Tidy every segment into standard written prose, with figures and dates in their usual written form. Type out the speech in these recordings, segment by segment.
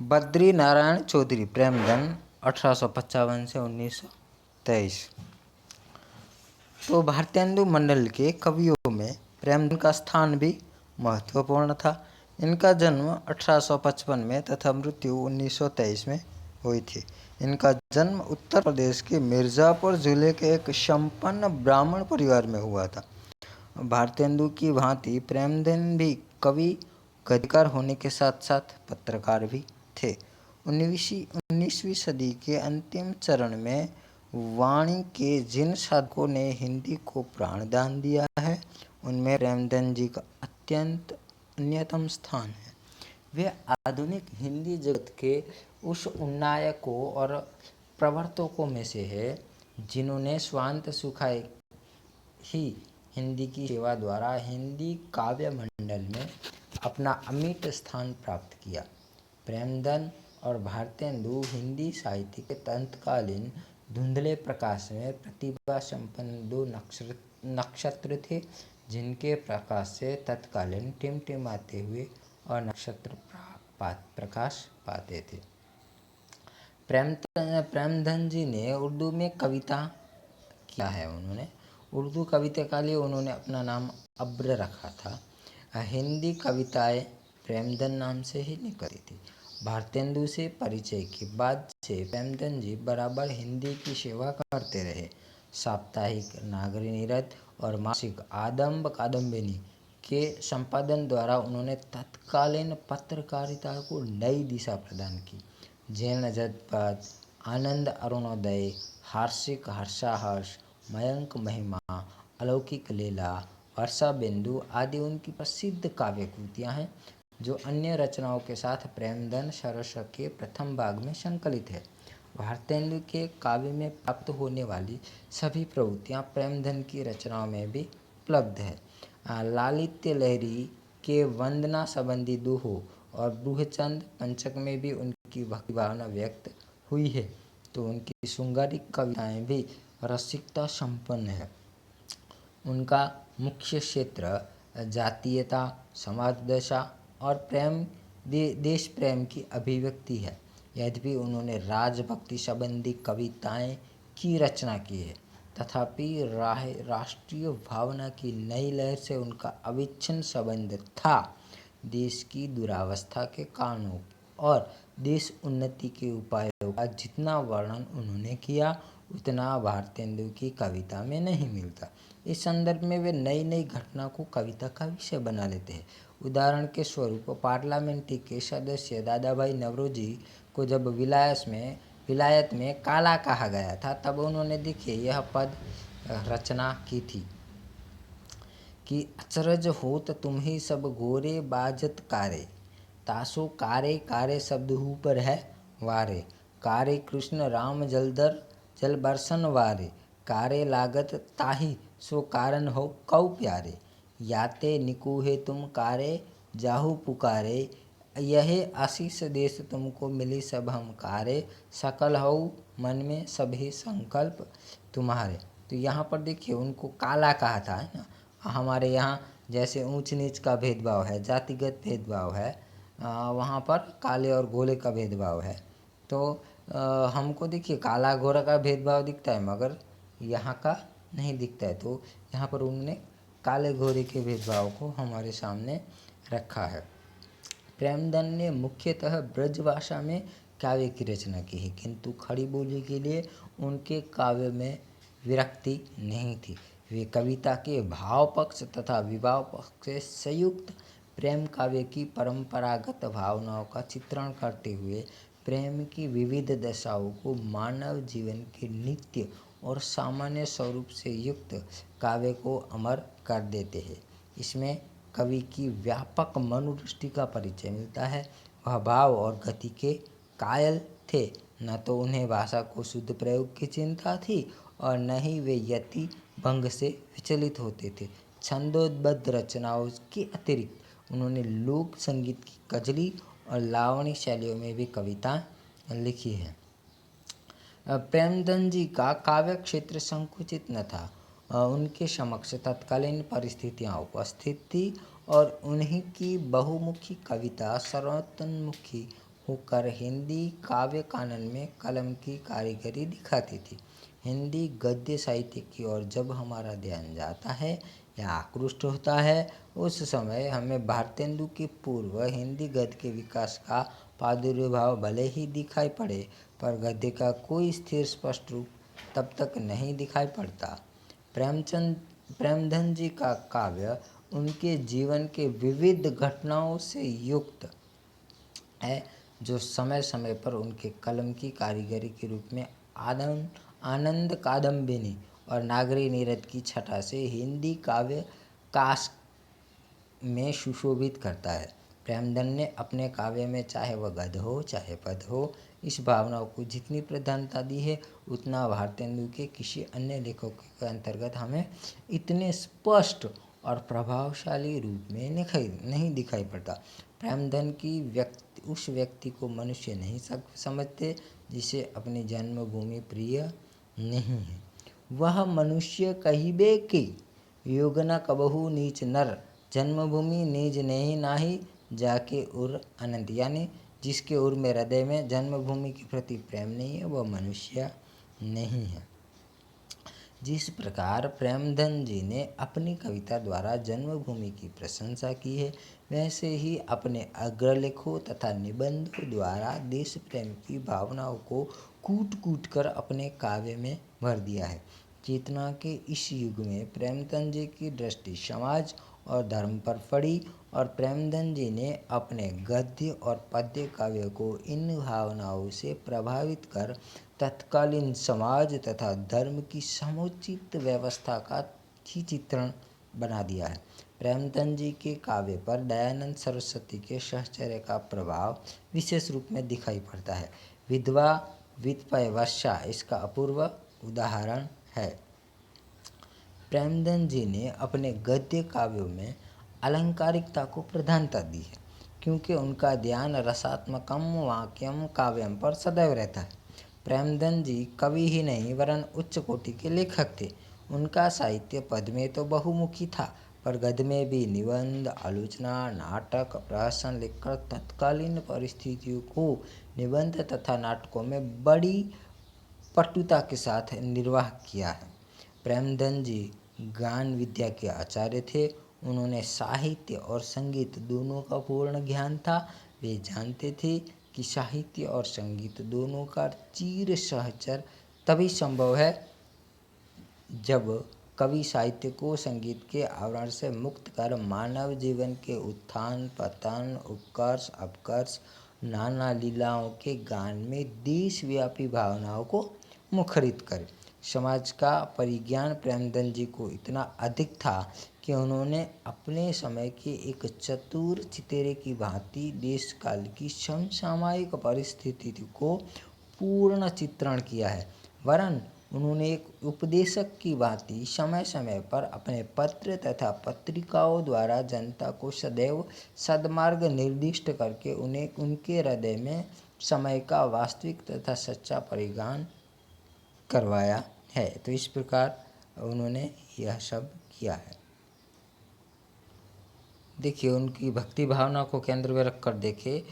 बद्री नारायण चौधरी प्रेमधन 1855 से 1923। तो भारतेंदु मंडल के कवियों में प्रेमधन का स्थान भी महत्वपूर्ण था। इनका जन्म 1855 में तथा मृत्यु 1923 में हुई थी। इनका जन्म उत्तर प्रदेश के मिर्ज़ापुर जिले के एक संपन्न ब्राह्मण परिवार में हुआ था। भारतेंदु की भांति प्रेमधन भी कवि गद्यकार होने के साथ साथ पत्रकार भी थे। 19वीं सदी के अंतिम चरण में वाणी के जिन साधकों ने हिंदी को प्राणदान दिया है, उनमें प्रेमधन जी का अन्यतम स्थान है। वे आधुनिक हिंदी जगत के उस उन्नायकों और प्रवर्तकों में से है, जिन्होंने स्वांत सुखाए ही हिंदी की सेवा द्वारा हिंदी काव्य मंडल में अपना अमिट स्थान प्राप्त किया। प्रेमधन और भारतेंदु हिंदी साहित्य के तत्कालीन धुंधले प्रकाश में प्रतिभा संपन्न दो नक्षत्र थे, जिनके प्रकाश से तत्कालीन टिमटिमाते हुए और नक्षत्र प्रकाश पाते थे। प्रेमधन जी ने उर्दू में कविता किया है। उन्होंने उर्दू कविता के लिए उन्होंने अपना नाम अब्र रखा था। हिंदी कविताएं प्रेमधन नाम से ही निकली थी। भारतेंदु से परिचय के बाद से प्रेमधन जी बराबर हिंदी की सेवा करते रहे। साप्ताहिक नागरी नीरद और मासिक आदम्ब कादम्बिनी के संपादन द्वारा उन्होंने तत्कालीन पत्रकारिता को नई दिशा प्रदान की। जैन जनपद, आनंद अरुणोदय, हार्षिक हर्षाहर्ष, मयंक महिमा, अलौकिक लीला, वर्षा बिंदु आदि उनकी प्रसिद्ध काव्य कृतियाँ हैं, जो अन्य रचनाओं के साथ प्रेमधन सरस के प्रथम भाग में संकलित है। भारतेंदु के काव्य में प्राप्त होने वाली सभी प्रवृत्तियाँ प्रेमधन की रचनाओं में भी उपलब्ध है। लालित्य लहरी के वंदना संबंधी दोहों और बृहचंद पंचक में भी उनकी भक्ति भावना व्यक्त हुई है। तो उनकी श्रृंगारिक कविताएं भी रसिकता संपन्न है। उनका मुख्य क्षेत्र जातीयता, समाज दशा और प्रेम देश प्रेम की अभिव्यक्ति है। यद्यपि उन्होंने राजभक्ति संबंधी कविताएं की रचना की है, तथापि राष्ट्रीय भावना की नई लहर से उनका अविच्छिन्न संबंध था। देश की दुरावस्था के कारणों और देश उन्नति के उपायों का जितना वर्णन उन्होंने किया, उतना भारतेंदु की कविता में नहीं मिलता। इस संदर्भ में वे नई नई घटना को कविता का विषय बना लेते हैं। उदाहरण के स्वरूप पार्लियामेंट के सदस्य दादा भाई नौरोजी को जब विलायत में काला कहा गया था, तब उन्होंने देखिए यह पद रचना की थी कि अचरज होत तुम ही सब गोरे बाजत कारे, तासो कारे कारे शब्द ऊपर है वारे, कारे कृष्ण राम जलधर जल बरसन वारे, कारे लागत ताही सो कारण हो कौ प्यारे, याते निकूहे तुम कारे जाहू पुकारे, यह आशीष देश तुमको मिली सब हम कारे, सकल हो मन में सभी संकल्प तुम्हारे। तो यहाँ पर देखिए उनको काला कहा था, है ना। हमारे यहाँ जैसे ऊंच नीच का भेदभाव है, जातिगत भेदभाव है, वहाँ पर काले और गोरे का भेदभाव है। तो हमको देखिए काला गोरा का भेदभाव दिखता है, मगर यहाँ का नहीं दिखता है। तो यहाँ पर उन्होंने काले गोरे के भेदभाव को हमारे सामने रखा है। प्रेमधन ने मुख्यतः ब्रजभाषा में काव्य की रचना की है, किंतु खड़ी बोली के लिए उनके काव्य में विरक्ति नहीं थी। वे कविता के भाव पक्ष तथा विभाव पक्ष से संयुक्त प्रेम काव्य की परंपरागत भावनाओं का चित्रण करते हुए प्रेम की विविध दशाओं को मानव जीवन के नित्य और सामान्य स्वरूप से युक्त काव्य को अमर कर देते हैं। इसमें कवि की व्यापक मनोदृष्टि का परिचय मिलता है। वह भाव और गति के कायल थे, न तो उन्हें भाषा को शुद्ध प्रयोग की चिंता थी और न ही वे यति भंग से विचलित होते थे। छंदोबद्ध रचनाओं के अतिरिक्त उन्होंने लोक संगीत की कजली और लावणी शैलियों में भी कविता लिखी है। प्रेमधन जी का काव्य क्षेत्र संकुचित न था। उनके समक्ष तत्कालीन परिस्थितियाँ उपस्थित थी और उन्हीं की बहुमुखी कविता सर्वतोन्मुखी होकर हिंदी काव्य कानन में कलम की कारीगरी दिखाती थी। हिंदी गद्य साहित्य की ओर जब हमारा ध्यान जाता है या आकृष्ट होता है, उस समय हमें भारतेंदु के पूर्व हिंदी गद्य के विकास का प्रादुर्भाव भले ही दिखाई पड़े, पर गद्य का कोई स्थिर स्पष्ट रूप तब तक नहीं दिखाई पड़ता। प्रेमचंद जी का काव्य उनके जीवन के विविध घटनाओं से युक्त है, जो समय समय पर उनके कलम की कारीगरी के रूप में आनंद कादम्बिनी और नागरी नीरद की छटा से हिंदी काव्य काश में सुशोभित करता है। प्रेमचंद ने अपने काव्य में, चाहे वह गद्य हो चाहे पद हो, इस भावनाओं को जितनी प्रधानता दी है, उतना भारतेंदु के किसी अन्य लेखकों के अंतर्गत हमें इतने स्पष्ट और प्रभावशाली रूप में नहीं दिखाई पड़ता। प्रेमचंद की उस व्यक्ति को मनुष्य नहीं समझते जिसे अपनी जन्मभूमि प्रिय नहीं है। वह मनुष्य कहिबे कि योग न कबहू नीच नर, जन्मभूमि निज नहीं नाही जाके उर अनंत। यानी जिसके उर में हृदय में जन्मभूमि के प्रति प्रेम नहीं है, वह मनुष्य नहीं है। जिस प्रकार प्रेमचंद जी ने अपनी कविता द्वारा जन्मभूमि की प्रशंसा की है, वैसे ही अपने अग्रलेखों तथा निबंधों द्वारा देश प्रेम की भावनाओं को कूट कूट कर अपने काव्य में भर दिया है। चेतना के इस युग में प्रेमचंद जी की दृष्टि समाज और धर्म पर पड़ी, और प्रेमचंद जी ने अपने गद्य और पद्य काव्य को इन भावनाओं से प्रभावित कर तत्कालीन समाज तथा धर्म की समुचित व्यवस्था का ही चित्रण बना दिया है। प्रेमचंद जी के काव्य पर दयानंद सरस्वती के साहचर्य का प्रभाव विशेष रूप में दिखाई पड़ता है। विधवा वित्पय वर्षा इसका अपूर्व उदाहरण है। प्रेमचंद जी ने अपने गद्य काव्यों में अलंकारिकता को प्रधानता दी है, क्योंकि उनका ध्यान रसात्मकम वाक्यम काव्यम पर सदैव रहता है। प्रेमचंद जी कवि ही नहीं वरन उच्च कोटि के लेखक थे। उनका साहित्य पद में तो बहुमुखी था, पर गद्य में भी निबंध, आलोचना, नाटक, प्रहसन लिखकर तत्कालीन परिस्थितियों को निबंध तथा नाटकों में बड़ी पटुता के साथ निर्वाह किया है। प्रेमचंद जी गान विद्या के आचार्य थे। उन्होंने साहित्य और संगीत दोनों का पूर्ण ज्ञान था। वे जानते थे कि साहित्य और संगीत दोनों का चिर सहचर तभी संभव है जब कवि साहित्य को संगीत के आवरण से मुक्त कर मानव जीवन के उत्थान पतन, उत्कर्ष अपकर्ष, नाना लीलाओं के गान में देशव्यापी भावनाओं को मुखरित करे। समाज का परिज्ञान प्रेमचंद जी को इतना अधिक था कि उन्होंने अपने समय के एक चतुर चितेरे की भांति देश काल की समसामयिक परिस्थिति को पूर्ण चित्रण किया है। वरन उन्होंने एक उपदेशक की भांति समय समय पर अपने पत्र तथा पत्रिकाओं द्वारा जनता को सदैव सद्मार्ग निर्दिष्ट करके उन्हें उनके हृदय में समय का वास्तविक तथा सच्चा परिज्ञान करवाया है। तो इस प्रकार उन्होंने यह सब किया है। देखिए, उनकी भक्ति भावना को केंद्र में रखकर देखे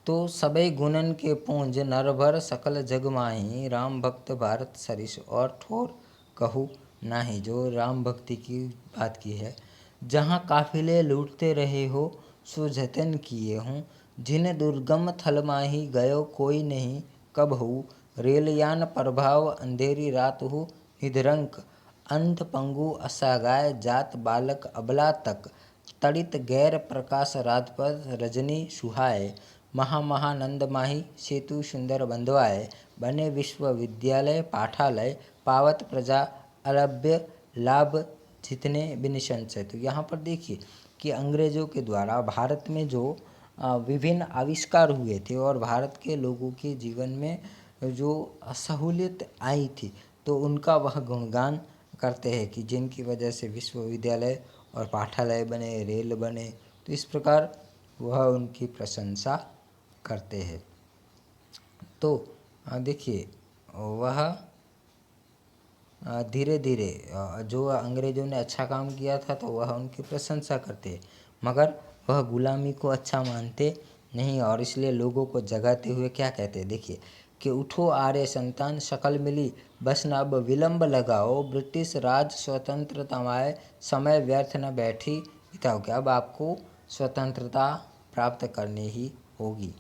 तो सबे गुणन के पूंज नर भर सकल जग माही, राम भक्त भारत सरिस और ठोर कहू नाही। जो राम भक्ति की बात की है, जहाँ काफिले लूटते रहे हो सो जतन किए हूँ, जिन दुर्गम थल माही गयो कोई नहीं कबहू, रेलयान प्रभाव अंधेरी रात हो निधरंक, अंध पंगु असहाय जात बालक अबला तक, तड़ित गैर प्रकाश राजपथ रजनी सुहाए, महानंद माही सेतु सुंदर बंधवाए, बने विश्वविद्यालय पाठालय, पावत प्रजा अलभ्य लाभ जितने बिन संचय। तो यहाँ पर देखिए कि अंग्रेजों के द्वारा भारत में जो विभिन्न आविष्कार हुए थे और भारत के लोगों के जीवन में जो सहूलियत आई थी, तो उनका वह गुणगान करते हैं कि जिनकी वजह से विश्वविद्यालय और पाठालय बने, रेल बने। तो इस प्रकार वह उनकी प्रशंसा करते हैं। तो देखिए, वह धीरे धीरे जो अंग्रेज़ों ने अच्छा काम किया था तो वह उनकी प्रशंसा करते, मगर वह गुलामी को अच्छा मानते नहीं, और इसलिए लोगों को जगाते हुए क्या कहते हैं, देखिए कि उठो आर्य संतान सकल मिली, बस न अब विलंब लगाओ, ब्रिटिश राज स्वतंत्रतामाय समय व्यर्थ न बैठी बिताओ। कि अब आपको स्वतंत्रता प्राप्त करनी ही होगी।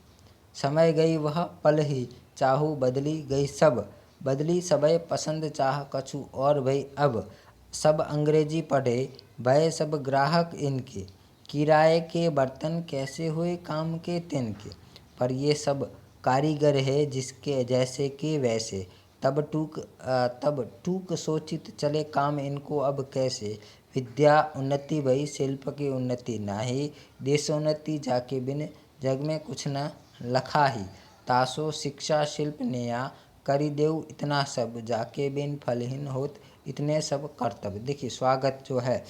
समय गई वह पल ही, चाहू बदली गई सब, बदली सबय पसंद चाह कछु और भई अब, सब अंग्रेजी पढ़े भय सब ग्राहक इनके, किराए के बर्तन कैसे हुए काम के तिनके, पर ये सब कारीगर है जिसके जैसे के वैसे, तब टूक सोचित चले काम इनको अब कैसे, विद्या उन्नति भई शिल्प की उन्नति नाही, देशोन्नति जाके बिन जग में कुछ न लखा ही, तासो शिक्षा शिल्प नेया करी देव इतना सब, जाके बिन फलहीन होत इतने सब कर्तव्य। देखिए स्वागत जो है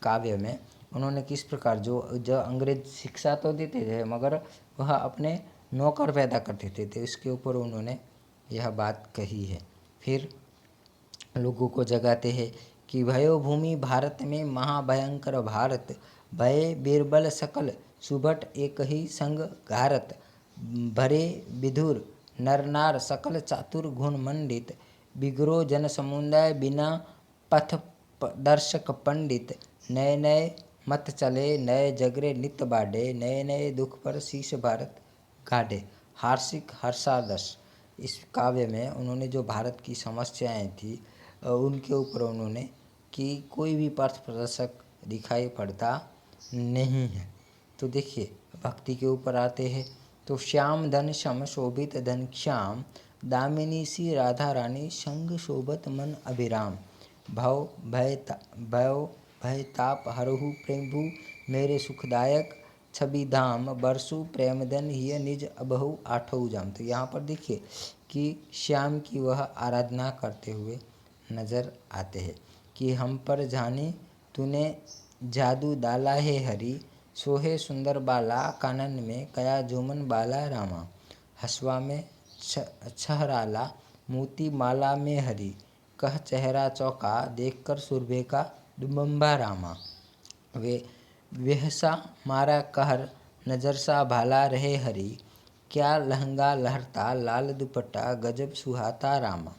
काव्य में उन्होंने किस प्रकार जो अंग्रेज शिक्षा तो देते थे मगर वह अपने नौकर पैदा करते थे, इसके ऊपर उन्होंने यह बात कही है। फिर लोगों को जगाते हैं कि भयो भूमि भारत में महाभयंकर भारत, भय बीरबल सकल सुभट एक ही संग घारत, भरे विधुर नर नार सकल चातुर गुण मंडित, बिगरो जन समुदाय बिना पथ दर्शक पंडित, नए नए मत चले नए जगरे नित बाडे, नए नए दुख पर शीश भारत गाढ़े। हार्षिक हर्षादश, इस काव्य में उन्होंने जो भारत की समस्याएं थी उनके ऊपर उन्होंने कि कोई भी पथ प्रदर्शक दिखाई पड़ता नहीं है। तो देखिए भक्ति के ऊपर आते हैं तो श्याम धन शम शोभित धन श्याम, दामिनी सी राधा रानी संग शोभत मन अभिराम, भव भय ताप हरहु प्रभु मेरे सुखदायक, छवि धाम बरसु प्रेमधन हिय निज अबहु आठौ जाम। तो यहाँ पर देखिए कि श्याम की वह आराधना करते हुए नजर आते हैं कि हम पर जाने तूने जादू डाला है हरी, सोहे सुंदर बाला कानन में कया जोमन बाला रामा, हसवा में छहराला मोती माला में हरी, कह चेहरा चौका देखकर सुरभि का डुम्बा रामा, वे वेहसा मारा कहर नजर सा भाला रहे हरी, क्या लहंगा लहरता लाल दुपट्टा गजब सुहाता रामा,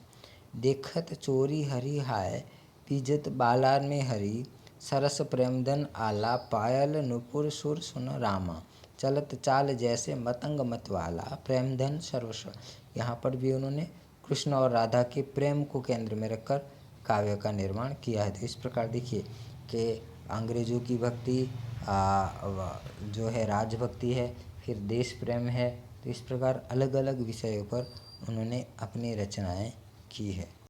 देखत चोरी हरी हाय पीजत बाला में हरी, सरस प्रेमधन आला पायल नुपुर सुर सुन रामा, चलत चाल जैसे मतंग मतवाला प्रेमधन सर्वस्व। यहाँ पर भी उन्होंने कृष्ण और राधा के प्रेम को केंद्र में रखकर काव्य का निर्माण किया है। तो इस प्रकार देखिए कि अंग्रेजों की भक्ति जो है राजभक्ति है, फिर देश प्रेम है। तो इस प्रकार अलग अलग विषयों पर उन्होंने अपनी रचनाएं की है।